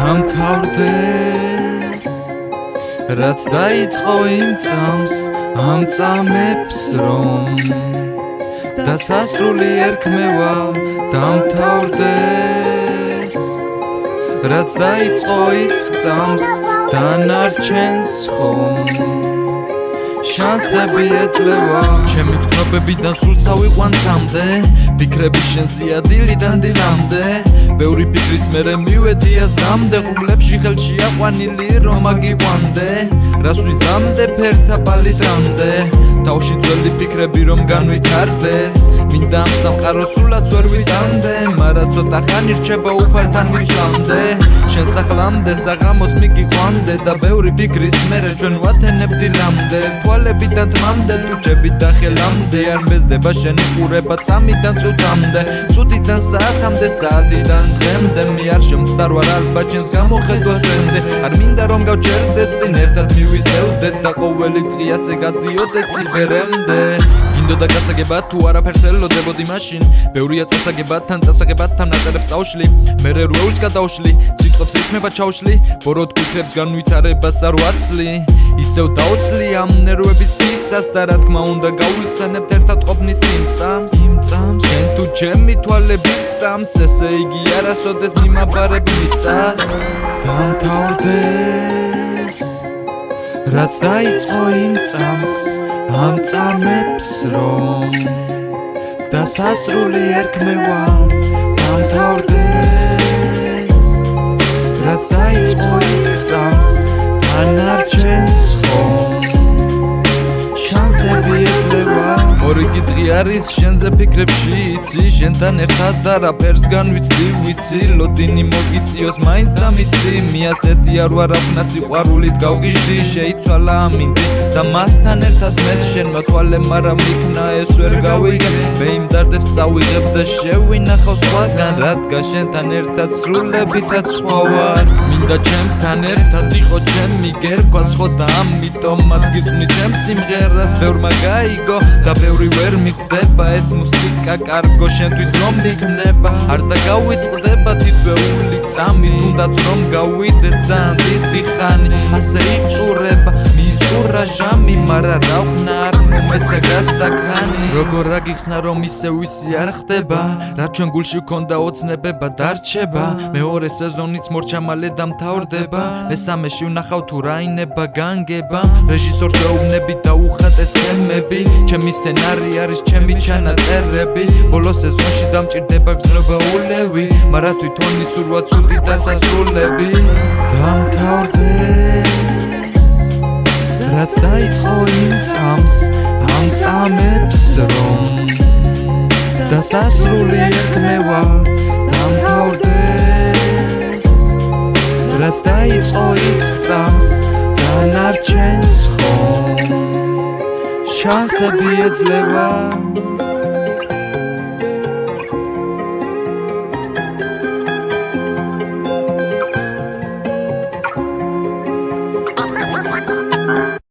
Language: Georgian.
დამთავრდეს რაც დაიწყო იმ წამს ამ წამებს რომ დასასრული ერქმევა დამთავრდეს რაც დაიწყო ის წამს დანარჩენს ხომ შანსები ეძლევა ჩემი გრძნობებიდან სულ წავიყვანცამდე ფიქრები შენზეა დილიდან დილამდე ბევრი ფიქრის მერე მივედი აზრამდე ღრუბლებში ხელში აყვანილი რომ აგიყვანდე რას ვიზამდე ფერთა პალიტრამდე თავში ძველი ფიქრები რომ განვითარდეს მინდა ამ სამყაროს სულაც ვერ ვიტამდე მარა ცოტა ხანი რჩება უფალთან მისვლამდე შენს ახლამდე საღამოს მიგიყვამდე და ბევრი ფიქრის მერე ჩვენ ვათენებ დილამდე თვალებიდან თმამდე თუჯებით და ხელამდე არ მეზდება შენი ყურება წამიდან წუთამდე წუთიდან საათამდე საათიდან დღემდე მე არ შემწდარ ვარ ალბათ შენს გამოხედვას ვენდე არ მინდა რომ გავჩერდეთ წინ ერთად მივიწევდეთ და ყოველი დღე ასე გადიოდეს იბერემდე მინდოდა გასაგებად თუ არაფერს ელოდებოდი მაშინ ბევრია წასაგებად თან წასაგებად თან ნაწერებს წავშლი მერე რუეულს გადავშლი სიტყვებს რითმება ჩავშლი ბოროტ კუთრებს განვითარებას არ ვაცლი ისევ დაუცლი ამ ნერვების ფისას და რა თქმა უნდა გავიხსენებთ ერთად ყოფნის იმ წამს შენ თუ ჩემი თვალების გწამს ესე იგი არასოდეს მიმაბარები მიწას დამთავრდეს რაც დაიწყო იმ წამს ამ წამებს რომ დასასრული ერქმევა დამთავრდეს რაც დაიწყო ის წამს დანარჩენს ხომ შანსები ეძლევა მორიგი დღე არის შენზე ფიქრებში იცი შენთან ერთად არაფერს განვიცდი ვიცი ლოდინი მოგიწიოს მაინც დამიცი მე ასეთი არ ვარ აფნა სიყვარულით გავგიჟდი შეიცვალა ამინდი და მასთან ერთად მეც შენმა თვალემ არა მიქნა ეს ვერ გავიგე მე იმ დარდებს წავიღებ და შევინახავ სხვაგან რადგან შენთან ერთად სრულებითაც სხვა ვარ მინდა ჩემთან ერთად იყო ჩემი გერბა სხვა და ამიტომაც გიწვნი ჩემს სიმღერას ბევრმა გაიგო და ბევრი ვერ მიხვდება ეს მუსიკა კარგო შენთვის რომ მიგნება არ დაგავიწყდება თითოეული წამი თუნდაც რომ გავიდე ძალიან დიდი ხანი ასე იწურება მიწურა ჟამი მარა რა ვქნა არ მომეცა გასაქანი როგორ აგიხსნა რომ ისე ვისი არ ხდება რა ჩვენ გულში გქონდა ოცნებება დარჩება მეორე სეზონიც მორჩა მალე დამთავრდება მესამეში ვნახავ თუ რაინება განგება რეჟისორს ვეუბნები და უხატეს ფილმები ჩემი სცენარი არის ჩემი ჩანაწერები ბოლო სეზონში დამჭირდება გრძნობაულები მარა თვითონ ისურვა ცუდი დასასრულები დამთავრდეს რაც დაიწყო იმ წამს ამ წამებს რომ დასასრული ერქმევა დამთავრდეს რაც დაიწყო ის წამს დანარჩენს ხომ შანსები ეძლევა